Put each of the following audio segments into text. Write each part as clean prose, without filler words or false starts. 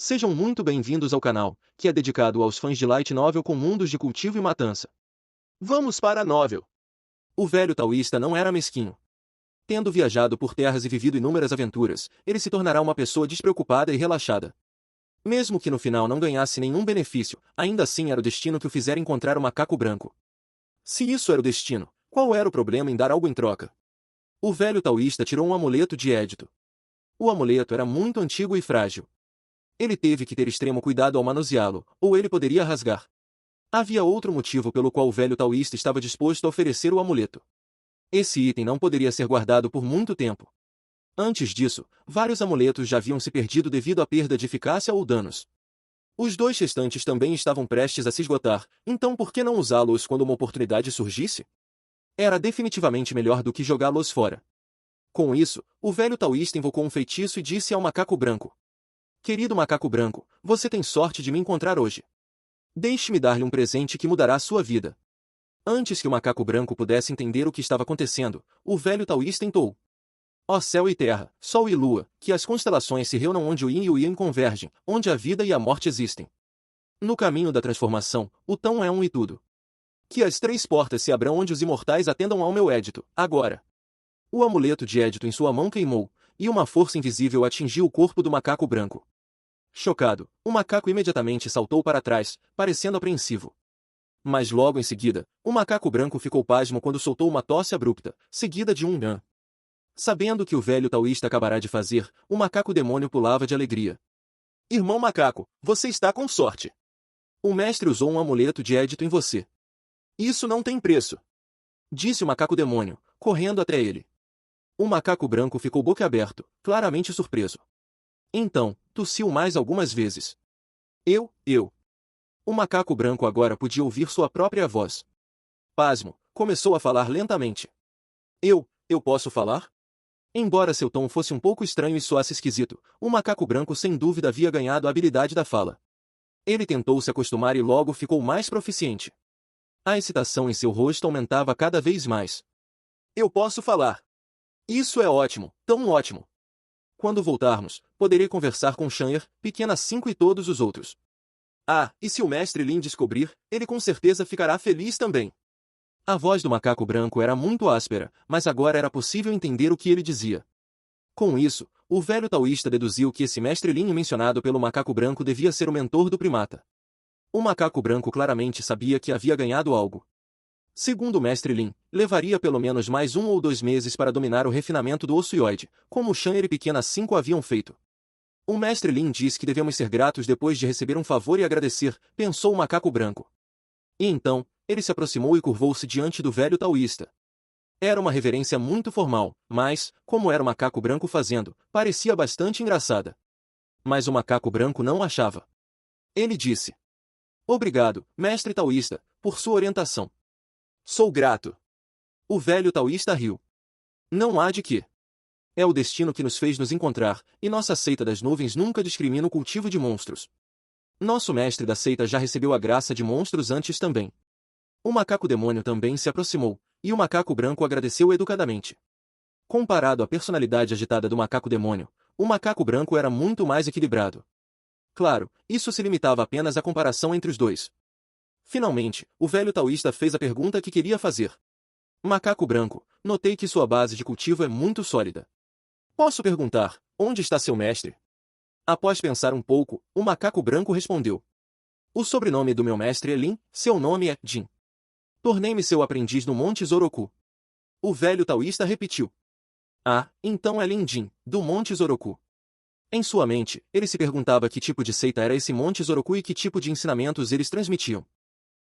Sejam muito bem-vindos ao canal, que é dedicado aos fãs de Light Novel com mundos de cultivo e matança. Vamos para a novel. O velho taoísta não era mesquinho. Tendo viajado por terras e vivido inúmeras aventuras, ele se tornará uma pessoa despreocupada e relaxada. Mesmo que no final não ganhasse nenhum benefício, ainda assim era o destino que o fizera encontrar o macaco branco. Se isso era o destino, qual era o problema em dar algo em troca? O velho taoísta tirou um amuleto de Édito. O amuleto era muito antigo e frágil. Ele teve que ter extremo cuidado ao manuseá-lo, ou ele poderia rasgar. Havia outro motivo pelo qual o velho taoísta estava disposto a oferecer o amuleto. Esse item não poderia ser guardado por muito tempo. Antes disso, vários amuletos já haviam se perdido devido à perda de eficácia ou danos. Os dois restantes também estavam prestes a se esgotar, então por que não usá-los quando uma oportunidade surgisse? Era definitivamente melhor do que jogá-los fora. Com isso, o velho taoísta invocou um feitiço e disse ao macaco branco: "Querido macaco branco, você tem sorte de me encontrar hoje. Deixe-me dar-lhe um presente que mudará sua vida." Antes que o macaco branco pudesse entender o que estava acontecendo, o velho taoísta entoou: "Ó céu e terra, sol e lua, que as constelações se reúnam onde o yin e o yang convergem, onde a vida e a morte existem. No caminho da transformação, o tão é um e tudo. Que as três portas se abram onde os imortais atendam ao meu édito, agora." O amuleto de Édito em sua mão queimou, e uma força invisível atingiu o corpo do macaco branco. Chocado, o macaco imediatamente saltou para trás, parecendo apreensivo. Mas logo em seguida, o macaco branco ficou pasmo quando soltou uma tosse abrupta, seguida de um "nhã". Sabendo o que o velho taoísta acabará de fazer, o macaco demônio pulava de alegria. "Irmão macaco, você está com sorte. O mestre usou um amuleto de Édito em você. Isso não tem preço", disse o macaco demônio, correndo até ele. O macaco branco ficou boquiaberto, claramente surpreso. Então, tossiu mais algumas vezes. Eu. O macaco branco agora podia ouvir sua própria voz. Pasmo, começou a falar lentamente. Eu posso falar?" Embora seu tom fosse um pouco estranho e soasse esquisito, o macaco branco sem dúvida havia ganhado a habilidade da fala. Ele tentou se acostumar e logo ficou mais proficiente. A excitação em seu rosto aumentava cada vez mais. "Eu posso falar. Isso é ótimo, tão ótimo. Quando voltarmos, poderei conversar com Shan'er, Pequena 5 e todos os outros. Ah, e se o mestre Lin descobrir, ele com certeza ficará feliz também." A voz do macaco branco era muito áspera, mas agora era possível entender o que ele dizia. Com isso, o velho taoísta deduziu que esse mestre Lin mencionado pelo macaco branco devia ser o mentor do primata. O macaco branco claramente sabia que havia ganhado algo. Segundo o mestre Lin, levaria pelo menos mais 1 ou 2 meses para dominar o refinamento do ossuioide, como Shan'er e Pequena 5 haviam feito. O mestre Lin diz que devemos ser gratos depois de receber um favor e agradecer, pensou o macaco branco. E então, ele se aproximou e curvou-se diante do velho taoísta. Era uma reverência muito formal, mas, como era o macaco branco fazendo, parecia bastante engraçada. Mas o macaco branco não achava. Ele disse: "Obrigado, mestre taoísta, por sua orientação. Sou grato." O velho taoísta riu. "Não há de quê. É o destino que nos fez nos encontrar, e nossa seita das nuvens nunca discrimina o cultivo de monstros. Nosso mestre da seita já recebeu a graça de monstros antes também." O macaco demônio também se aproximou, e o macaco branco agradeceu educadamente. Comparado à personalidade agitada do macaco demônio, o macaco branco era muito mais equilibrado. Claro, isso se limitava apenas à comparação entre os dois. Finalmente, o velho taoísta fez a pergunta que queria fazer. "Macaco branco, notei que sua base de cultivo é muito sólida. Posso perguntar, onde está seu mestre?" Após pensar um pouco, o macaco branco respondeu: "O sobrenome do meu mestre é Lin, seu nome é Jin. Tornei-me seu aprendiz no Monte Zoroku." O velho taoísta repetiu: "Ah, então é Lin Jin, do Monte Zoroku." Em sua mente, ele se perguntava que tipo de seita era esse Monte Zoroku e que tipo de ensinamentos eles transmitiam.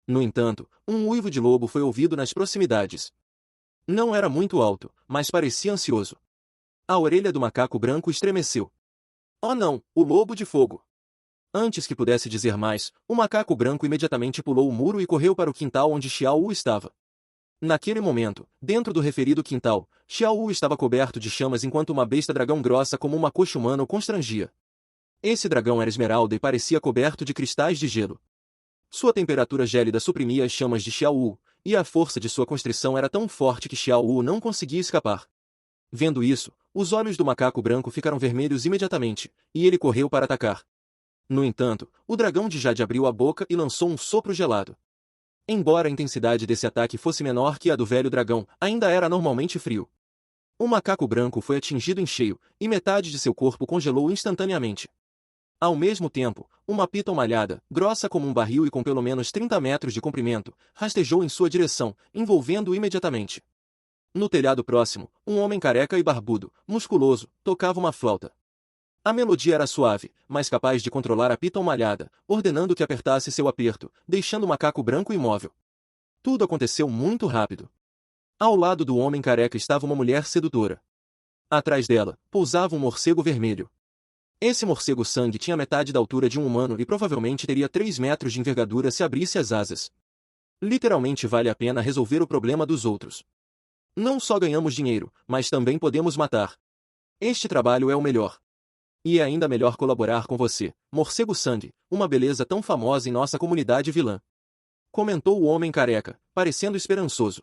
No entanto, um uivo de lobo foi ouvido nas proximidades. Não era muito alto, mas parecia ansioso. A orelha do macaco branco estremeceu. "Oh não, o lobo de fogo!" Antes que pudesse dizer mais, o macaco branco imediatamente pulou o muro e correu para o quintal onde Xiao Wu estava. Naquele momento, dentro do referido quintal, Xiao Wu estava coberto de chamas enquanto uma besta dragão grossa como uma coxa humana o constrangia. Esse dragão era esmeralda e parecia coberto de cristais de gelo. Sua temperatura gélida suprimia as chamas de Xiao Wu, e a força de sua constrição era tão forte que Xiao Wu não conseguia escapar. Vendo isso, os olhos do macaco branco ficaram vermelhos imediatamente, e ele correu para atacar. No entanto, o dragão de Jade abriu a boca e lançou um sopro gelado. Embora a intensidade desse ataque fosse menor que a do velho dragão, ainda era anormalmente frio. O macaco branco foi atingido em cheio, e metade de seu corpo congelou instantaneamente. Ao mesmo tempo, uma piton malhada, grossa como um barril e com pelo menos 30 metros de comprimento, rastejou em sua direção, envolvendo-o imediatamente. No telhado próximo, um homem careca e barbudo, musculoso, tocava uma flauta. A melodia era suave, mas capaz de controlar a piton malhada, ordenando que apertasse seu aperto, deixando o macaco branco imóvel. Tudo aconteceu muito rápido. Ao lado do homem careca estava uma mulher sedutora. Atrás dela, pousava um morcego vermelho. Esse morcego-sangue tinha metade da altura de um humano e provavelmente teria 3 metros de envergadura se abrisse as asas. Literalmente vale a pena resolver o problema dos outros. Não só ganhamos dinheiro, mas também podemos matar. Este trabalho é o melhor. E é ainda melhor colaborar com você, morcego-sangue, uma beleza tão famosa em nossa comunidade vilã. Comentou o homem careca, parecendo esperançoso.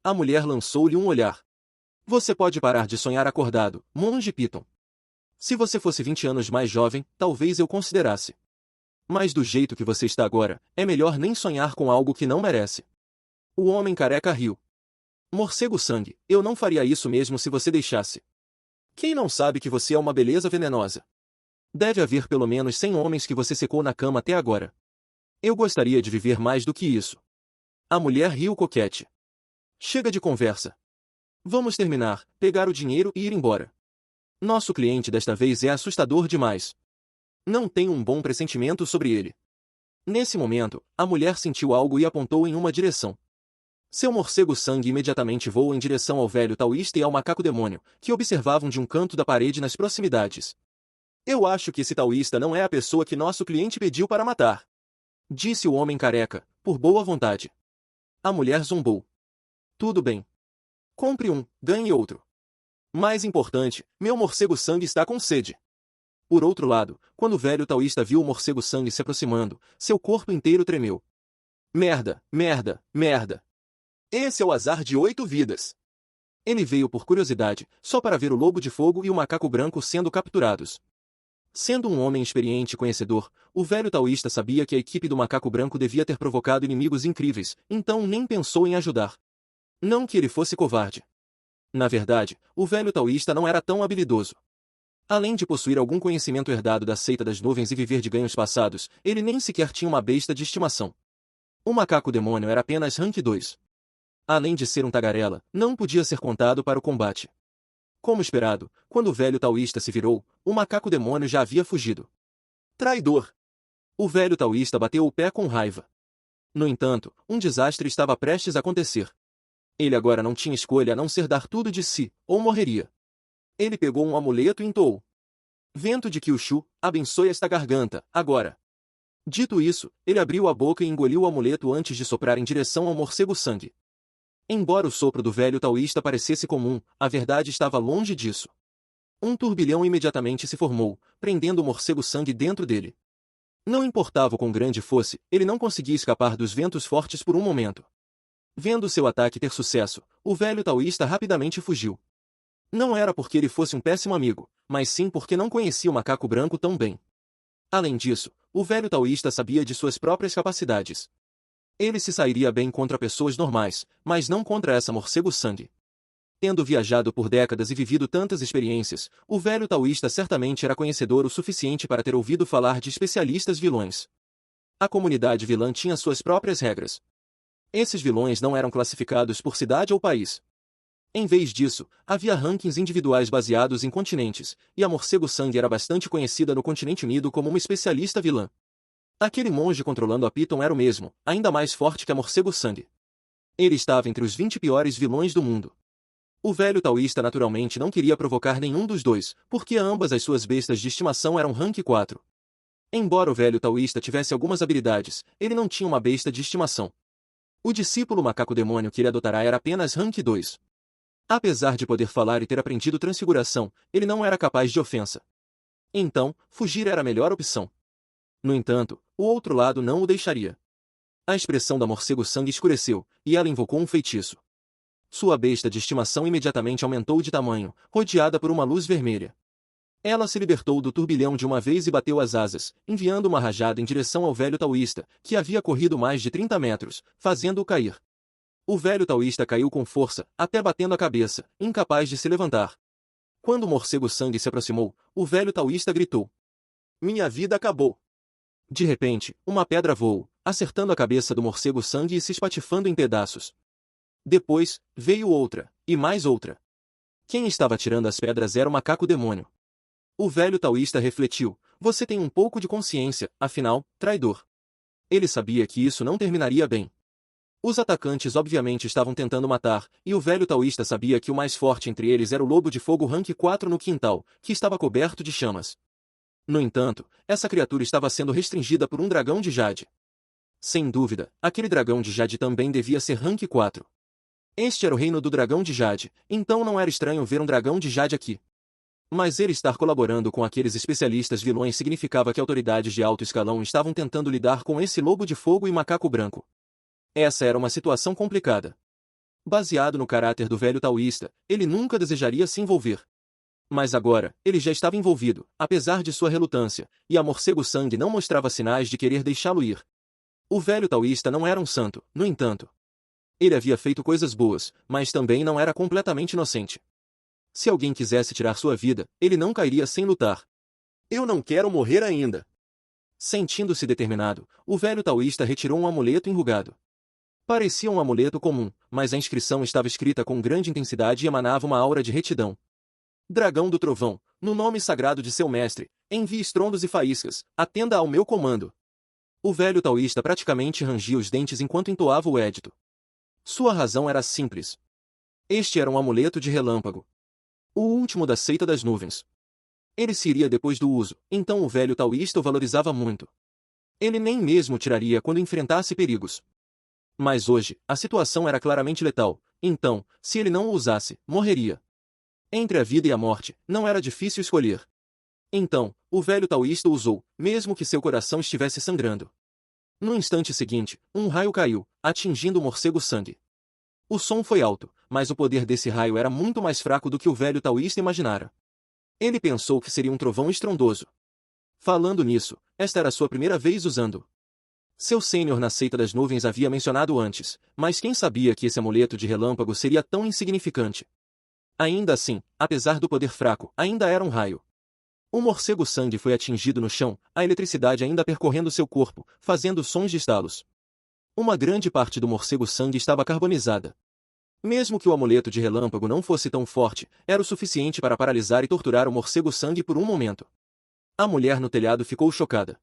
A mulher lançou-lhe um olhar. Você pode parar de sonhar acordado, monge Piton. Se você fosse 20 anos mais jovem, talvez eu considerasse. Mas do jeito que você está agora, é melhor nem sonhar com algo que não merece. O homem careca riu. Morcego-sangue, eu não faria isso mesmo se você deixasse. Quem não sabe que você é uma beleza venenosa? Deve haver pelo menos 100 homens que você secou na cama até agora. Eu gostaria de viver mais do que isso. A mulher riu coquete. Chega de conversa. Vamos terminar, pegar o dinheiro e ir embora. Nosso cliente desta vez é assustador demais. Não tenho um bom pressentimento sobre ele. Nesse momento, a mulher sentiu algo e apontou em uma direção. Seu morcego-sangue imediatamente voou em direção ao velho taoísta e ao macaco-demônio, que observavam de um canto da parede nas proximidades. Eu acho que esse taoísta não é a pessoa que nosso cliente pediu para matar. Disse o homem careca, por boa vontade. A mulher zombou. Tudo bem. Compre um, ganhe outro. Mais importante, meu morcego-sangue está com sede. Por outro lado, quando o velho taoísta viu o morcego-sangue se aproximando, seu corpo inteiro tremeu. Merda, merda, merda. Esse é o azar de 8 vidas. Ele veio por curiosidade, só para ver o lobo de fogo e o macaco branco sendo capturados. Sendo um homem experiente e conhecedor, o velho taoísta sabia que a equipe do macaco branco devia ter provocado inimigos incríveis, então nem pensou em ajudar. Não que ele fosse covarde. Na verdade, o velho taoísta não era tão habilidoso. Além de possuir algum conhecimento herdado da seita das nuvens e viver de ganhos passados, ele nem sequer tinha uma besta de estimação. O macaco-demônio era apenas rank 2. Além de ser um tagarela, não podia ser contado para o combate. Como esperado, quando o velho taoísta se virou, o macaco-demônio já havia fugido. Traidor! O velho taoísta bateu o pé com raiva. No entanto, um desastre estava prestes a acontecer. Ele agora não tinha escolha a não ser dar tudo de si, ou morreria. Ele pegou um amuleto e entoou. Vento de Kyushu, abençoe esta garganta, agora. Dito isso, ele abriu a boca e engoliu o amuleto antes de soprar em direção ao morcego-sangue. Embora o sopro do velho taoísta parecesse comum, a verdade estava longe disso. Um turbilhão imediatamente se formou, prendendo o morcego-sangue dentro dele. Não importava o quão grande fosse, ele não conseguia escapar dos ventos fortes por um momento. Vendo seu ataque ter sucesso, o velho taoísta rapidamente fugiu. Não era porque ele fosse um péssimo amigo, mas sim porque não conhecia o macaco branco tão bem. Além disso, o velho taoísta sabia de suas próprias capacidades. Ele se sairia bem contra pessoas normais, mas não contra essa morcego-sangue. Tendo viajado por décadas e vivido tantas experiências, o velho taoísta certamente era conhecedor o suficiente para ter ouvido falar de especialistas vilões. A comunidade vilã tinha suas próprias regras. Esses vilões não eram classificados por cidade ou país. Em vez disso, havia rankings individuais baseados em continentes, e a morcego-sangue era bastante conhecida no continente unido como uma especialista vilã. Aquele monge controlando a Piton era o mesmo, ainda mais forte que a morcego-sangue. Ele estava entre os 20 piores vilões do mundo. O velho taoísta naturalmente não queria provocar nenhum dos dois, porque ambas as suas bestas de estimação eram rank 4. Embora o velho taoísta tivesse algumas habilidades, ele não tinha uma besta de estimação. O discípulo macaco-demônio que ele adotará era apenas rank 2. Apesar de poder falar e ter aprendido transfiguração, ele não era capaz de ofensa. Então, fugir era a melhor opção. No entanto, o outro lado não o deixaria. A expressão da morcego-sangue escureceu, e ela invocou um feitiço. Sua besta de estimação imediatamente aumentou de tamanho, rodeada por uma luz vermelha. Ela se libertou do turbilhão de uma vez e bateu as asas, enviando uma rajada em direção ao velho taoísta, que havia corrido mais de 30 metros, fazendo-o cair. O velho taoísta caiu com força, até batendo a cabeça, incapaz de se levantar. Quando o morcego-sangue se aproximou, o velho taoísta gritou: "Minha vida acabou!" De repente, uma pedra voou, acertando a cabeça do morcego-sangue e se espatifando em pedaços. Depois, veio outra, e mais outra. Quem estava tirando as pedras era o macaco-demônio. O velho taoísta refletiu: "Você tem um pouco de consciência, afinal, traidor." Ele sabia que isso não terminaria bem. Os atacantes obviamente estavam tentando matar, e o velho taoísta sabia que o mais forte entre eles era o lobo de fogo rank 4 no quintal, que estava coberto de chamas. No entanto, essa criatura estava sendo restringida por um dragão de jade. Sem dúvida, aquele dragão de jade também devia ser rank 4. Este era o reino do dragão de jade, então não era estranho ver um dragão de jade aqui. Mas ele estar colaborando com aqueles especialistas vilões significava que autoridades de alto escalão estavam tentando lidar com esse lobo de fogo e macaco branco. Essa era uma situação complicada. Baseado no caráter do velho taoísta, ele nunca desejaria se envolver. Mas agora, ele já estava envolvido, apesar de sua relutância, e a morcego-sangue não mostrava sinais de querer deixá-lo ir. O velho taoísta não era um santo, no entanto. Ele havia feito coisas boas, mas também não era completamente inocente. Se alguém quisesse tirar sua vida, ele não cairia sem lutar. "Eu não quero morrer ainda." Sentindo-se determinado, o velho taoísta retirou um amuleto enrugado. Parecia um amuleto comum, mas a inscrição estava escrita com grande intensidade e emanava uma aura de retidão. "Dragão do Trovão, no nome sagrado de seu mestre, envie estrondos e faíscas, atenda ao meu comando." O velho taoísta praticamente rangia os dentes enquanto entoava o édito. Sua razão era simples. Este era um amuleto de relâmpago. O último da seita das nuvens. Ele se iria depois do uso, então o velho taoísta o valorizava muito. Ele nem mesmo tiraria quando enfrentasse perigos. Mas hoje, a situação era claramente letal, então, se ele não o usasse, morreria. Entre a vida e a morte, não era difícil escolher. Então, o velho taoísta o usou, mesmo que seu coração estivesse sangrando. No instante seguinte, um raio caiu, atingindo o morcego-sangue. O som foi alto, mas o poder desse raio era muito mais fraco do que o velho taoísta imaginara. Ele pensou que seria um trovão estrondoso. Falando nisso, esta era sua primeira vez usando. Seu sênior na seita das nuvens havia mencionado antes, mas quem sabia que esse amuleto de relâmpago seria tão insignificante? Ainda assim, apesar do poder fraco, ainda era um raio. O morcego-sangue foi atingido no chão, a eletricidade ainda percorrendo seu corpo, fazendo sons de estalos. Uma grande parte do morcego-sangue estava carbonizada. Mesmo que o amuleto de relâmpago não fosse tão forte, era o suficiente para paralisar e torturar o morcego-sangue por um momento. A mulher no telhado ficou chocada.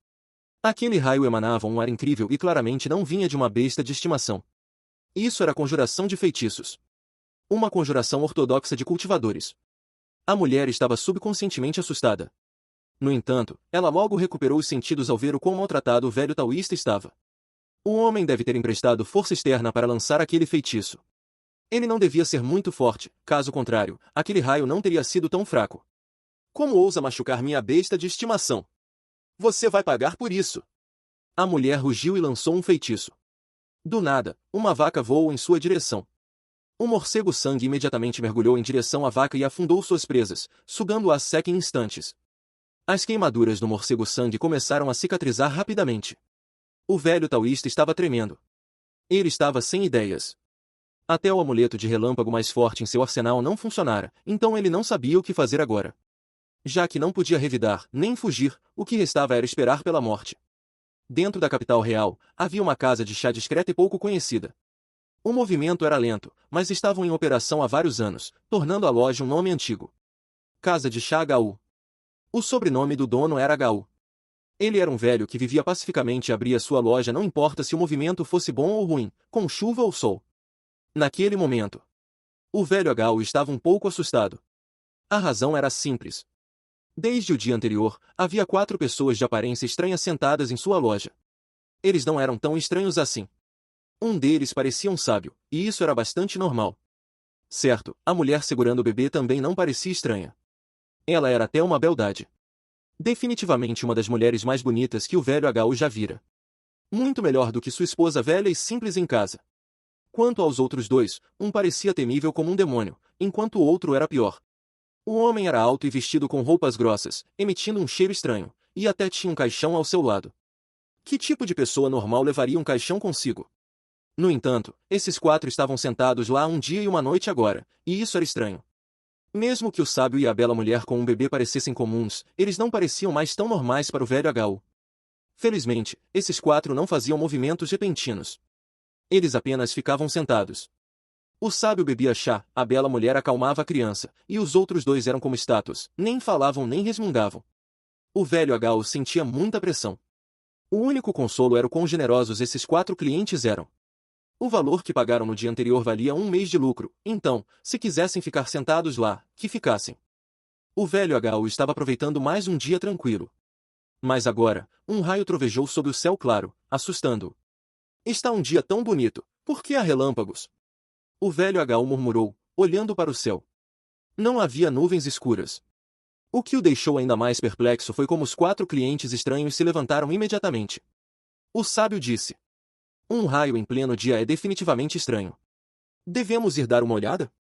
Aquele raio emanava um ar incrível e claramente não vinha de uma besta de estimação. Isso era conjuração de feitiços. Uma conjuração ortodoxa de cultivadores. A mulher estava subconscientemente assustada. No entanto, ela logo recuperou os sentidos ao ver o quão maltratado o velho taoísta estava. O homem deve ter emprestado força externa para lançar aquele feitiço. Ele não devia ser muito forte, caso contrário, aquele raio não teria sido tão fraco. "Como ousa machucar minha besta de estimação? Você vai pagar por isso." A mulher rugiu e lançou um feitiço. Do nada, uma vaca voou em sua direção. O morcego-sangue imediatamente mergulhou em direção à vaca e afundou suas presas, sugando-a seca em instantes. As queimaduras do morcego-sangue começaram a cicatrizar rapidamente. O velho taoísta estava tremendo. Ele estava sem ideias. Até o amuleto de relâmpago mais forte em seu arsenal não funcionara, então ele não sabia o que fazer agora. Já que não podia revidar, nem fugir, o que restava era esperar pela morte. Dentro da capital real, havia uma casa de chá discreta e pouco conhecida. O movimento era lento, mas estavam em operação há vários anos, tornando a loja um nome antigo. Casa de Chá Gaú. O sobrenome do dono era Gaú. Ele era um velho que vivia pacificamente e abria sua loja não importa se o movimento fosse bom ou ruim, com chuva ou sol. Naquele momento, o velho Gaú estava um pouco assustado. A razão era simples. Desde o dia anterior, havia 4 pessoas de aparência estranha sentadas em sua loja. Eles não eram tão estranhos assim. Um deles parecia um sábio, e isso era bastante normal. Certo, a mulher segurando o bebê também não parecia estranha. Ela era até uma beldade. Definitivamente uma das mulheres mais bonitas que o velho Gaú já vira. Muito melhor do que sua esposa velha e simples em casa. Quanto aos outros dois, um parecia temível como um demônio, enquanto o outro era pior. O homem era alto e vestido com roupas grossas, emitindo um cheiro estranho, e até tinha um caixão ao seu lado. Que tipo de pessoa normal levaria um caixão consigo? No entanto, esses quatro estavam sentados lá um dia e uma noite agora, e isso era estranho. Mesmo que o sábio e a bela mulher com um bebê parecessem comuns, eles não pareciam mais tão normais para o velho H.U. Felizmente, esses quatro não faziam movimentos repentinos. Eles apenas ficavam sentados. O sábio bebia chá, a bela mulher acalmava a criança, e os outros dois eram como estátuas, nem falavam nem resmungavam. O velho H.U. sentia muita pressão. O único consolo era o quão generosos esses quatro clientes eram. O valor que pagaram no dia anterior valia um mês de lucro, então, se quisessem ficar sentados lá, que ficassem. O velho H.U. estava aproveitando mais um dia tranquilo. Mas agora, um raio trovejou sob o céu claro, assustando-o. Está um dia tão bonito, por que há relâmpagos? O velho H.U. murmurou, olhando para o céu. Não havia nuvens escuras. O que o deixou ainda mais perplexo foi como os quatro clientes estranhos se levantaram imediatamente. O sábio disse: um raio em pleno dia é definitivamente estranho. Devemos ir dar uma olhada?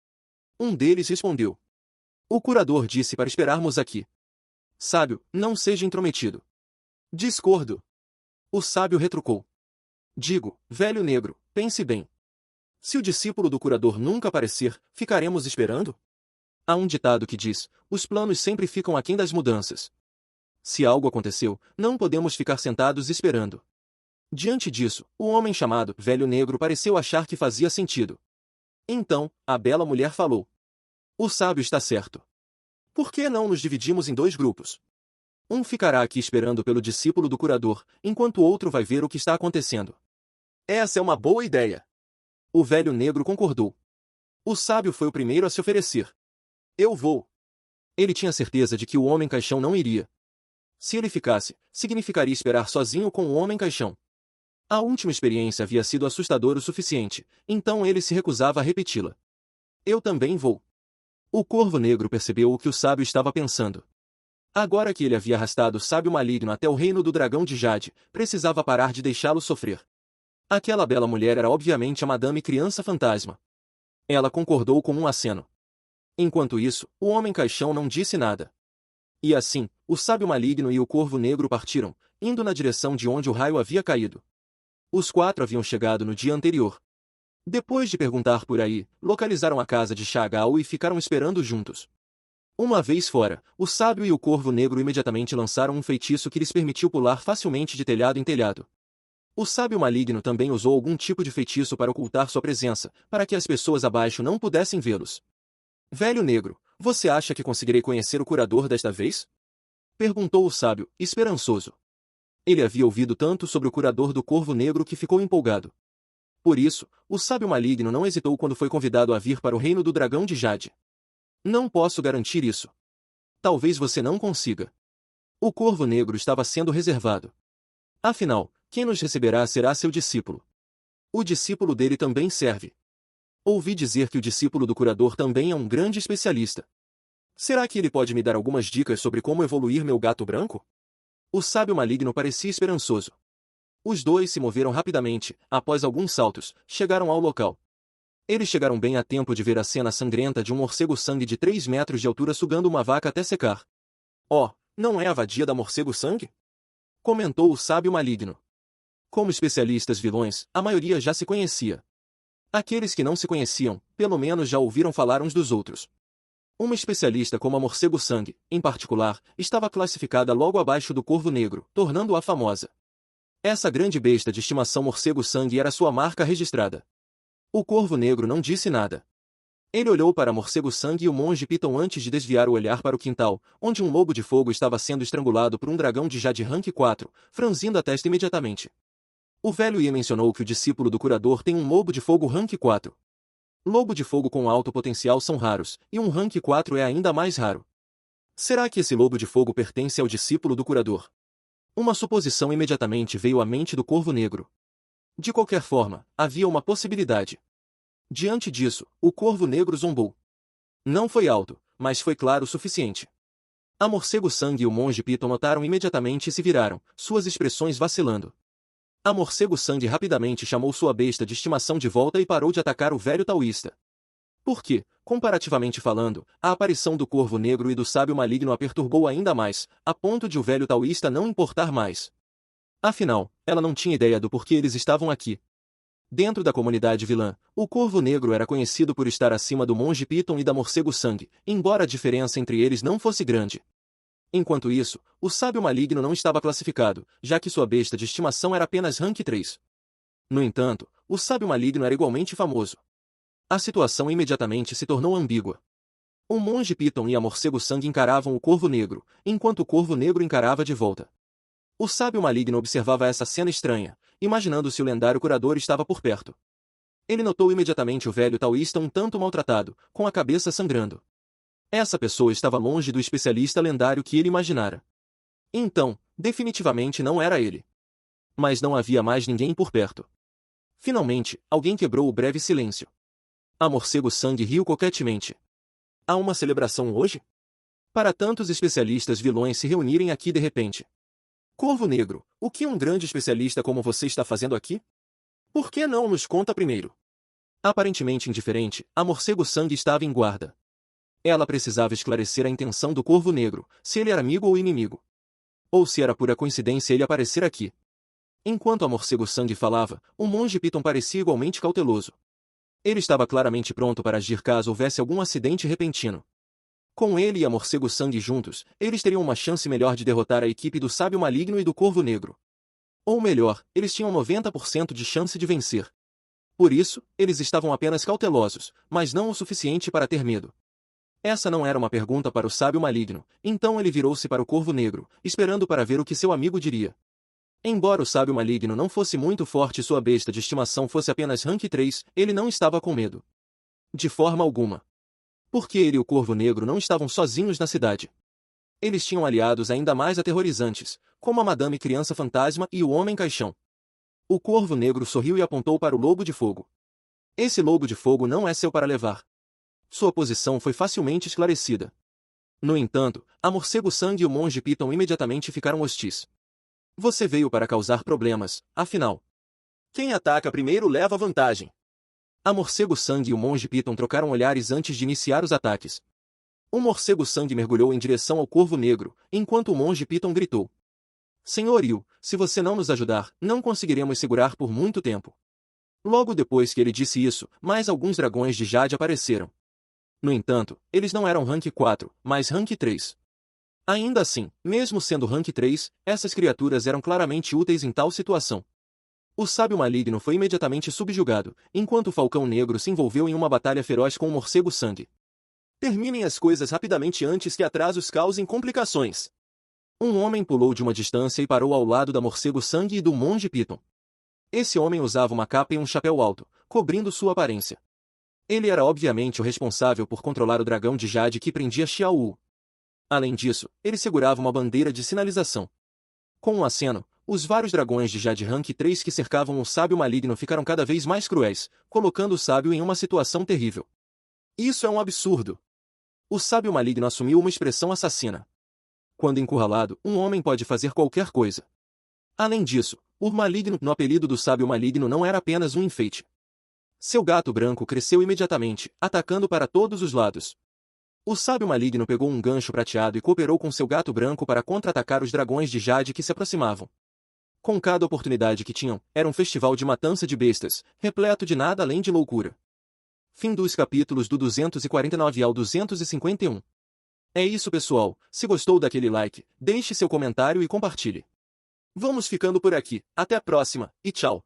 Um deles respondeu. O curador disse para esperarmos aqui. Sábio, não seja intrometido. Discordo. O sábio retrucou. Digo, velho negro, pense bem. Se o discípulo do curador nunca aparecer, ficaremos esperando? Há um ditado que diz, os planos sempre ficam aquém das mudanças. Se algo aconteceu, não podemos ficar sentados esperando. Diante disso, o homem chamado velho negro pareceu achar que fazia sentido. Então, a bela mulher falou. O sábio está certo. Por que não nos dividimos em dois grupos? Um ficará aqui esperando pelo discípulo do curador, enquanto o outro vai ver o que está acontecendo. Essa é uma boa ideia. O velho negro concordou. O sábio foi o primeiro a se oferecer. Eu vou. Ele tinha certeza de que o homem caixão não iria. Se ele ficasse, significaria esperar sozinho com o homem caixão. A última experiência havia sido assustadora o suficiente, então ele se recusava a repeti-la. Eu também vou. O corvo negro percebeu o que o sábio estava pensando. Agora que ele havia arrastado o sábio maligno até o reino do dragão de Jade, precisava parar de deixá-lo sofrer. Aquela bela mulher era obviamente a Madame Criança Fantasma. Ela concordou com um aceno. Enquanto isso, o homem caixão não disse nada. E assim, o sábio maligno e o corvo negro partiram, indo na direção de onde o raio havia caído. Os quatro haviam chegado no dia anterior. Depois de perguntar por aí, localizaram a casa de H.U. e ficaram esperando juntos. Uma vez fora, o sábio e o corvo negro imediatamente lançaram um feitiço que lhes permitiu pular facilmente de telhado em telhado. O sábio maligno também usou algum tipo de feitiço para ocultar sua presença, para que as pessoas abaixo não pudessem vê-los. Velho negro, você acha que conseguirei conhecer o curador desta vez? Perguntou o sábio, esperançoso. Ele havia ouvido tanto sobre o curador do corvo negro que ficou empolgado. Por isso, o sábio maligno não hesitou quando foi convidado a vir para o reino do dragão de Jade. Não posso garantir isso. Talvez você não consiga. O corvo negro estava sendo reservado. Afinal, quem nos receberá será seu discípulo. O discípulo dele também serve. Ouvi dizer que o discípulo do curador também é um grande especialista. Será que ele pode me dar algumas dicas sobre como evoluir meu gato branco? O sábio maligno parecia esperançoso. Os dois se moveram rapidamente, após alguns saltos, chegaram ao local. Eles chegaram bem a tempo de ver a cena sangrenta de um morcego-sangue de 3 metros de altura sugando uma vaca até secar. Oh, não é a vadia da morcego-sangue? Comentou o sábio maligno. Como especialistas vilões, a maioria já se conhecia. Aqueles que não se conheciam, pelo menos já ouviram falar uns dos outros. Uma especialista como a morcego-sangue, em particular, estava classificada logo abaixo do corvo negro, tornando-a famosa. Essa grande besta de estimação morcego-sangue era sua marca registrada. O corvo negro não disse nada. Ele olhou para morcego-sangue e o monge Piton antes de desviar o olhar para o quintal, onde um lobo de fogo estava sendo estrangulado por um dragão de Jade Rank 4, franzindo a testa imediatamente. O velho Ie mencionou que o discípulo do curador tem um lobo de fogo Rank 4. Lobo de fogo com alto potencial são raros, e um Rank 4 é ainda mais raro. Será que esse lobo de fogo pertence ao discípulo do curador? Uma suposição imediatamente veio à mente do corvo negro. De qualquer forma, havia uma possibilidade. Diante disso, o corvo negro zombou. Não foi alto, mas foi claro o suficiente. A morcego-sangue e o monge Piton notaram imediatamente e se viraram, suas expressões vacilando. A morcego-sangue rapidamente chamou sua besta de estimação de volta e parou de atacar o velho taoísta. Porque, comparativamente falando, a aparição do corvo negro e do sábio maligno a perturbou ainda mais, a ponto de o velho taoísta não importar mais. Afinal, ela não tinha ideia do porquê eles estavam aqui. Dentro da comunidade vilã, o Corvo Negro era conhecido por estar acima do Monge Piton e da Morcego Sangue, embora a diferença entre eles não fosse grande. Enquanto isso, o Sábio Maligno não estava classificado, já que sua besta de estimação era apenas Rank 3. No entanto, o Sábio Maligno era igualmente famoso. A situação imediatamente se tornou ambígua. O Monge Piton e a Morcego Sangue encaravam o Corvo Negro, enquanto o Corvo Negro encarava de volta. O Sábio Maligno observava essa cena estranha, imaginando se o lendário curador estava por perto. Ele notou imediatamente o velho taoísta um tanto maltratado, com a cabeça sangrando. Essa pessoa estava longe do especialista lendário que ele imaginara. Então, definitivamente não era ele. Mas não havia mais ninguém por perto. Finalmente, alguém quebrou o breve silêncio. A Morcego Sangue riu coquetemente. Há uma celebração hoje? Para tantos especialistas vilões se reunirem aqui de repente. Corvo Negro, o que um grande especialista como você está fazendo aqui? Por que não nos conta primeiro? Aparentemente indiferente, a Morcego Sangue estava em guarda. Ela precisava esclarecer a intenção do Corvo Negro, se ele era amigo ou inimigo. Ou se era pura coincidência ele aparecer aqui. Enquanto a Morcego Sangue falava, o Monge Piton parecia igualmente cauteloso. Ele estava claramente pronto para agir caso houvesse algum acidente repentino. Com ele e a Morcego Sangue juntos, eles teriam uma chance melhor de derrotar a equipe do Sábio Maligno e do Corvo Negro. Ou melhor, eles tinham 90% de chance de vencer. Por isso, eles estavam apenas cautelosos, mas não o suficiente para ter medo. Essa não era uma pergunta para o Sábio Maligno, então ele virou-se para o Corvo Negro, esperando para ver o que seu amigo diria. Embora o Sábio Maligno não fosse muito forte e sua besta de estimação fosse apenas Rank 3, ele não estava com medo. De forma alguma. Porque ele e o Corvo Negro não estavam sozinhos na cidade. Eles tinham aliados ainda mais aterrorizantes, como a Madame Criança Fantasma e o Homem Caixão. O Corvo Negro sorriu e apontou para o Lobo de Fogo. Esse Lobo de Fogo não é seu para levar. Sua posição foi facilmente esclarecida. No entanto, a Morcego Sangue e o Monge Piton imediatamente ficaram hostis. Você veio para causar problemas, afinal. Quem ataca primeiro leva vantagem. A Morcego Sangue e o Monge Piton trocaram olhares antes de iniciar os ataques. O Morcego Sangue mergulhou em direção ao Corvo Negro, enquanto o Monge Piton gritou. Senhor Yu, se você não nos ajudar, não conseguiremos segurar por muito tempo. Logo depois que ele disse isso, mais alguns dragões de Jade apareceram. No entanto, eles não eram Rank 4, mas Rank 3. Ainda assim, mesmo sendo Rank 3, essas criaturas eram claramente úteis em tal situação. O Sábio Maligno foi imediatamente subjugado, enquanto o Falcão Negro se envolveu em uma batalha feroz com o Morcego Sangue. Terminem as coisas rapidamente antes que atrasos causem complicações. Um homem pulou de uma distância e parou ao lado da Morcego Sangue e do Monge Piton. Esse homem usava uma capa e um chapéu alto, cobrindo sua aparência. Ele era obviamente o responsável por controlar o dragão de Jade que prendia Xiao Wu. Além disso, ele segurava uma bandeira de sinalização. Com um aceno, os vários dragões de Jade Rank 3 que cercavam o Sábio Maligno ficaram cada vez mais cruéis, colocando o Sábio em uma situação terrível. Isso é um absurdo. O Sábio Maligno assumiu uma expressão assassina. Quando encurralado, um homem pode fazer qualquer coisa. Além disso, o Maligno no apelido do Sábio Maligno não era apenas um enfeite. Seu gato branco cresceu imediatamente, atacando para todos os lados. O Sábio Maligno pegou um gancho prateado e cooperou com seu gato branco para contra-atacar os dragões de Jade que se aproximavam. Com cada oportunidade que tinham, era um festival de matança de bestas, repleto de nada além de loucura. Fim dos capítulos do 249 ao 251. É isso, pessoal. Se gostou daquele like, deixe seu comentário e compartilhe. Vamos ficando por aqui. Até a próxima, e tchau!